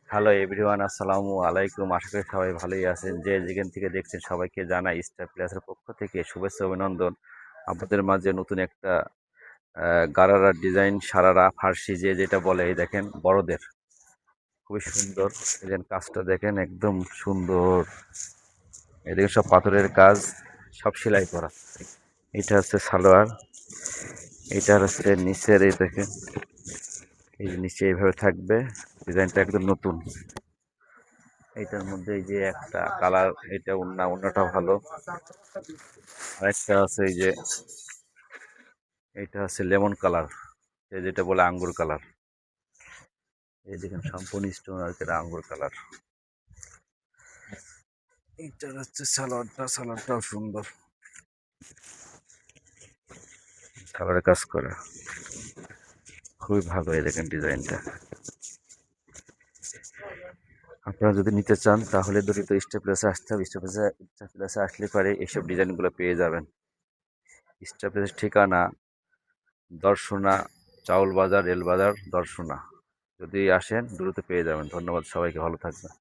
Hello everyone, আসসালামু আলাইকুম। আশা করি সবাই ভালোই আছেন। যে যেখান থেকে দেখছেন সবাইকে জানাই স্টার প্লাসের পক্ষ থেকে শুভেচ্ছা অভিনন্দন। আপনাদের মাঝে নতুন একটা গারারা ডিজাইন সারারা ফার্সি যে যেটা বলে, এই দেখেন বড়দের খুবই সুন্দর। এই দেখেন কাজটা দেখেন একদম সুন্দর। এদিকে সব পাথরের কাজ, সব সেলাই করা। এটা হচ্ছে সালোয়ার, এটা হচ্ছে নিচের, এই দেখেন এই যে নিচে এইভাবে থাকবে। ডিজাইনটা একদম নতুন। এইটার মধ্যে এই যে একটা কালার, এটা ওন্নাটা ভালো। আরেকটা আছে এই যে, এটা আছে লেমন কালার, যেটা বলে আঙ্গুর কালার। এই দেখেন সম্পূর্ণ স্টোন আর কি, এটা আঙ্গুর কালার। এইটা হচ্ছে সালোয়ারটাও সুন্দর, কালারের কাজ করা খুবই ভালো। এই দেখেন ডিজাইনটা। আপনারা যদি নিতে চান তাহলে দ্রুত স্টার প্লাসে আসতে হবে। স্টার প্লাসে আসলে পরে এইসব ডিজাইনগুলো পেয়ে যাবেন। স্টার প্লাসের ঠিকানা দর্শনা, চাউল বাজার, রেল বাজার, দর্শনা। যদি আসেন দ্রুত পেয়ে যাবেন। ধন্যবাদ সবাইকে, ভালো থাকবেন।